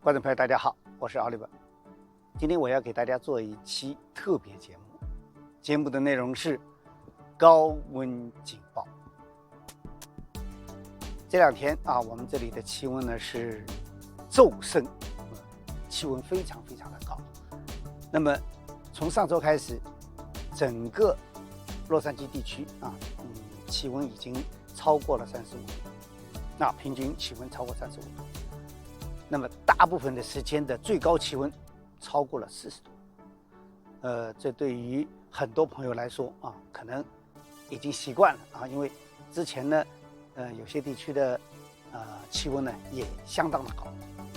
观众朋友，大家好，我是奥利文。今天我要给大家做一期特别节目，节目的内容是高温警报。这两天我们这里的气温呢是骤升，气温非常非常的高。那么从上周开始，整个洛杉矶地区气温已经超过了35度，平均气温超过35度。那么大部分的时间的最高气温超过了40度，这对于很多朋友来说可能已经习惯了因为之前呢，有些地区的气温呢也相当的高，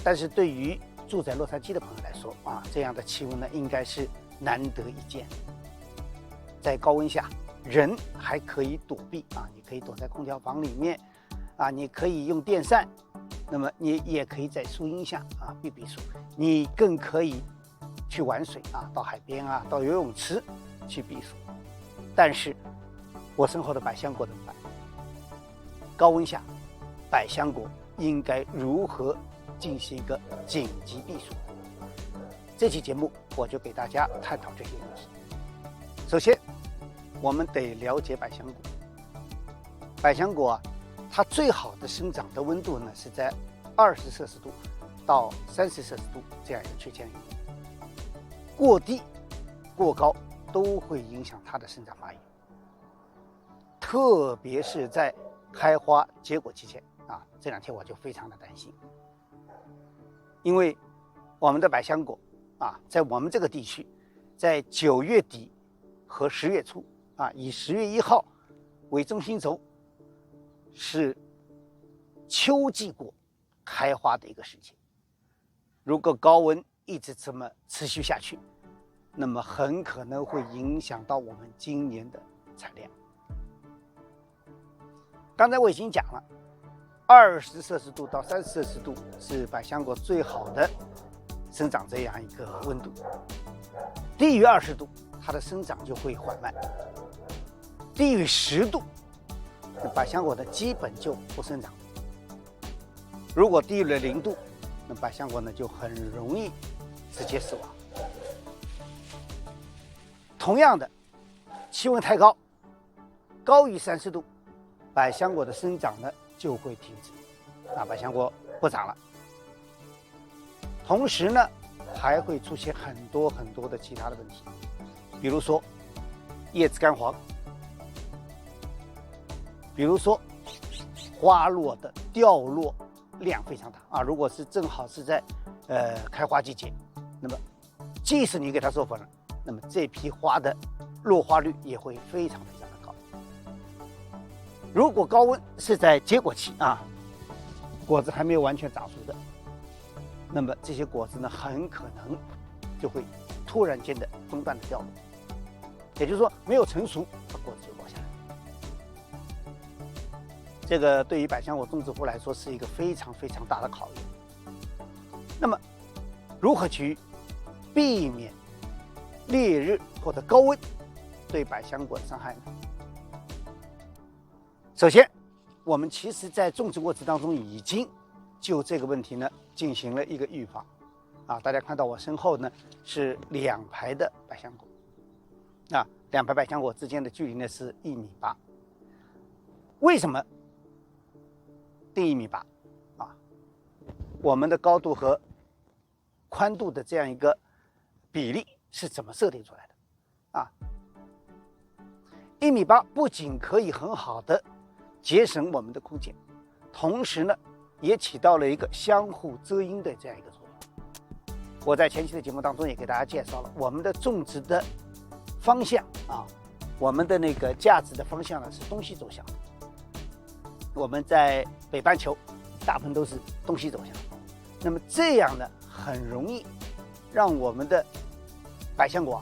但是对于住在洛杉矶的朋友来说这样的气温呢应该是难得一见。在高温下，人还可以躲避你可以躲在空调房里面你可以用电扇。那么你也可以在树荫下避避暑，你更可以去玩水到海边到游泳池去避暑。但是我身后的百香果怎么办？高温下，百香果应该如何进行一个紧急避暑？这期节目我就给大家探讨这些问题。首先，我们得了解百香果。百香果它最好的生长的温度呢是在20摄氏度到30摄氏度这样一个区间里面，过低、过高都会影响它的生长发育，特别是在开花结果期间这两天我就非常的担心，因为我们的百香果在我们这个地区，在9月底和10月初以10月1号为中心轴，是秋季果开花的一个时间。如果高温一直这么持续下去，那么很可能会影响到我们今年的产量。刚才我已经讲了，20摄氏度到30摄氏度是百香果最好的生长这样一个温度，低于20度它的生长就会缓慢，低于10度百香果呢基本就不生长。如果低于了0度，那百香果呢就很容易直接死亡。同样的，气温太高，高于30度，百香果的生长呢就会停止，百香果不长了。同时呢，还会出现很多很多的其他的问题，比如说叶子干黄，比如说花落的掉落量非常大如果是正好是在开花季节，那么即使你给它授粉了，那么这批花的落花率也会非常非常的高。如果高温是在结果期果子还没有完全长熟的，那么这些果子呢很可能就会突然间的中断的掉落，也就是说没有成熟，果子就落下来。这个对于百香果种植户来说是一个非常非常大的考验。那么如何去避免烈日或者高温对百香果的伤害呢？首先，我们其实在种植过程当中已经就这个问题呢进行了一个预防大家看到我身后呢是2排的百香果2排百香果之间的距离呢是1.8米。为什么定1.8米我们的高度和宽度的这样一个比例是怎么设定出来的1.8米不仅可以很好的节省我们的空间，同时呢也起到了一个相互遮阴的这样一个作用。我在前期的节目当中也给大家介绍了我们的种植的方向我们的那个架子的方向呢是东西走向的。我们在北半球大部分都是东西走向，那么这样呢很容易让我们的百香果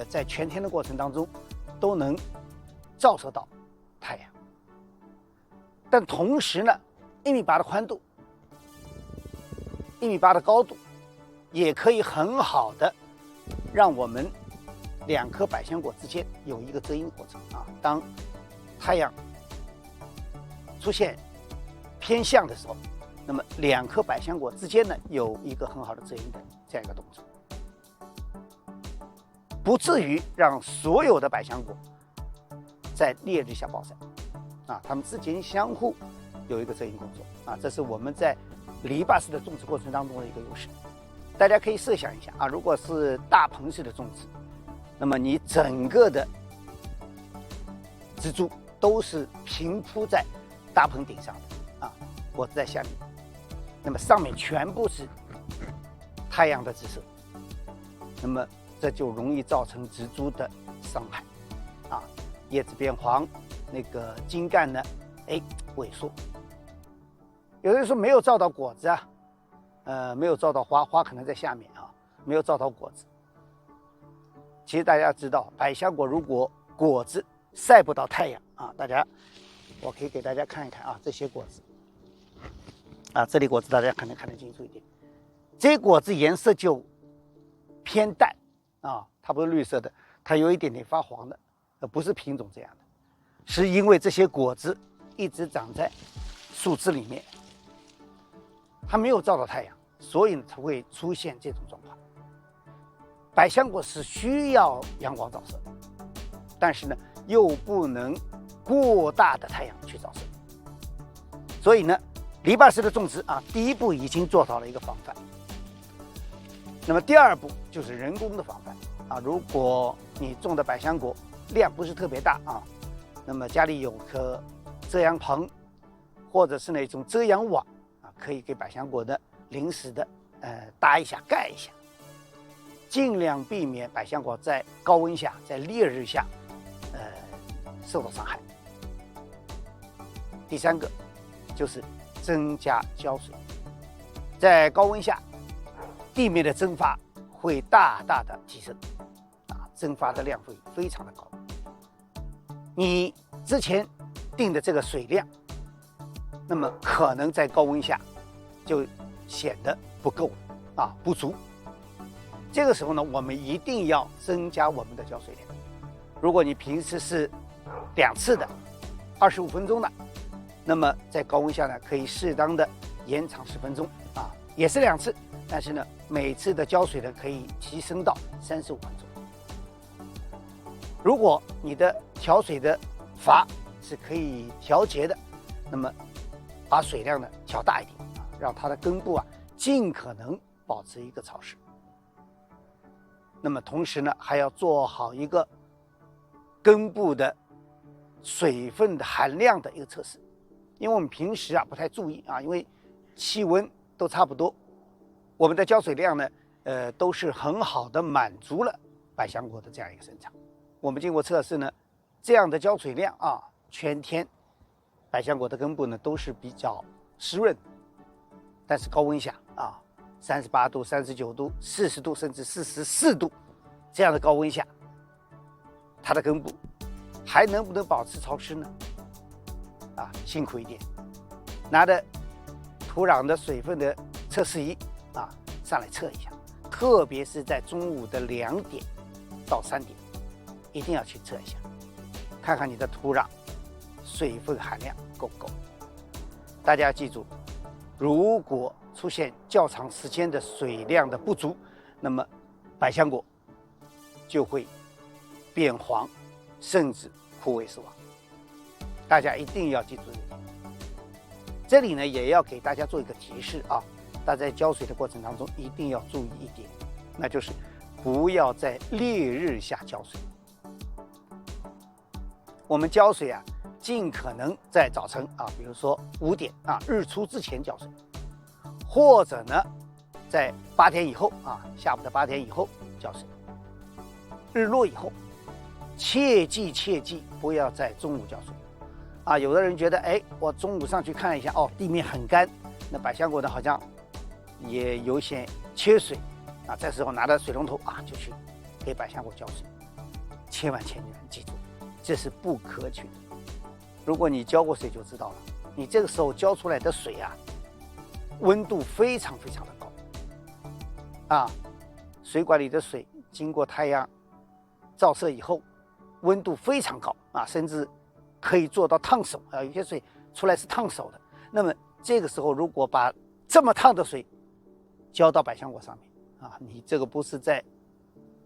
在全天的过程当中都能照射到太阳。但同时呢1.8米的宽度1.8米的高度也可以很好的让我们2颗百香果之间有一个遮阴过程当太阳出现偏向的时候，那么2颗百香果之间呢有一个很好的遮阴的这样一个动作，不至于让所有的百香果在烈日下暴晒啊，它们之间相互有一个遮阴工作啊，这是我们在篱笆式的种植过程当中的一个优势。大家可以设想一下啊，如果是大棚式的种植，那么你整个的植株都是平铺在大棚顶上的啊，果子在下面，那么上面全部是太阳的直射，那么这就容易造成植株的伤害啊，叶子变黄，那个茎干呢，萎缩。有人说没有照到果子啊，没有照到花，花可能在下面啊，没有照到果子。其实大家知道，百香果如果果子晒不到太阳啊，我可以给大家看一看啊，这些果子啊，这里果子大家可能看得清楚一点，这些果子颜色就偏淡啊，它不是绿色的，它有一点点发黄的，不是品种这样的，是因为这些果子一直长在树枝里面，它没有照到太阳，所以才会出现这种状况。百香果是需要阳光照射的，但是呢，又不能过大的太阳去照射，所以呢，篱笆式的种植啊，第一步已经做到了一个防范。那么第二步就是人工的防范啊，如果你种的百香果量不是特别大啊，那么家里有棵遮阳棚，或者是那种遮阳网啊，可以给百香果的临时的搭一下盖一下，尽量避免百香果在高温下在烈日下受到伤害。第三个就是增加浇水，在高温下地面的蒸发会大大的提升啊，蒸发的量会非常的高，你之前定的这个水量，那么可能在高温下就显得不够了啊，不足。这个时候呢，我们一定要增加我们的浇水量。如果你平时是2次的25分钟的，那么在高温下呢，可以适当的延长10分钟啊，也是2次，但是呢，每次的浇水呢可以提升到35分钟。如果你的调水的阀是可以调节的，那么把水量呢调大一点啊，让它的根部啊尽可能保持一个潮湿。那么同时呢，还要做好一个根部的水分的含量的一个测试，因为我们平时啊不太注意啊，因为气温都差不多，我们的浇水量呢，都是很好的满足了百香果的这样一个生长。我们经过测试呢，这样的浇水量啊，全天百香果的根部呢都是比较湿润，但是高温下啊，38度、39度、40度甚至44度这样的高温下，它的根部还能不能保持潮湿呢？啊，辛苦一点，拿着土壤的水分的测试仪啊上来测一下，特别是在中午的2点到3点，一定要去测一下，看看你的土壤水分含量够不够。大家要记住，如果出现较长时间的水量的不足，那么百香果就会变黄，甚至枯萎死亡。大家一定要记住这一点。这里呢，也要给大家做一个提示啊，大家在浇水的过程当中一定要注意一点，那就是不要在烈日下浇水。我们浇水啊，尽可能在早晨啊，比如说5点啊，日出之前浇水，或者呢，在8点以后啊，下午的8点以后浇水，日落以后，切记不要在中午浇水啊。有的人觉得，我中午上去看了一下，地面很干，那百香果呢好像也有些缺水啊，这时候拿着水龙头啊就去给百香果浇水，千万记住，这是不可取的。如果你浇过水就知道了，你这个时候浇出来的水啊，温度非常的高啊，水管里的水经过太阳照射以后，温度非常高啊，甚至可以做到烫手啊，有些水出来是烫手的。那么这个时候如果把这么烫的水浇到百香果上面啊，你这个不是在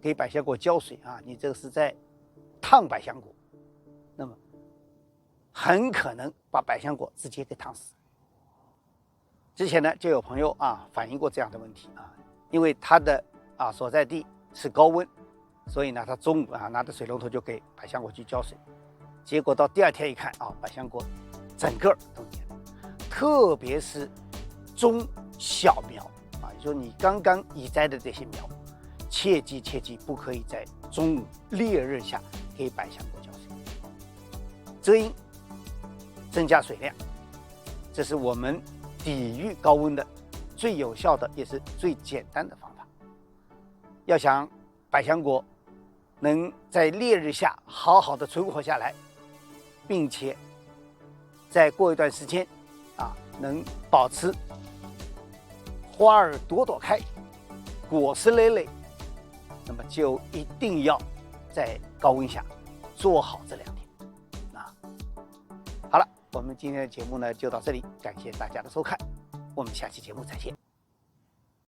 给百香果浇水啊，你这个是在烫百香果，那么很可能把百香果直接给烫死。之前呢就有朋友反映过这样的问题因为他的所在地是高温，所以呢他中午拿着水龙头就给百香果去浇水，结果到第二天一看百香果整个都蔫了，特别是中小苗也就是说你刚刚移栽的这些苗，切记不可以在中午烈日下给百香果浇水，遮阴增加水量，这是我们抵御高温的最有效的也是最简单的方法。要想百香果能在烈日下好好的存活下来，并且再过一段时间能保持花儿朵朵开，果实累累，那么就一定要在高温下做好这2点好了，我们今天的节目呢就到这里，感谢大家的收看，我们下期节目再见。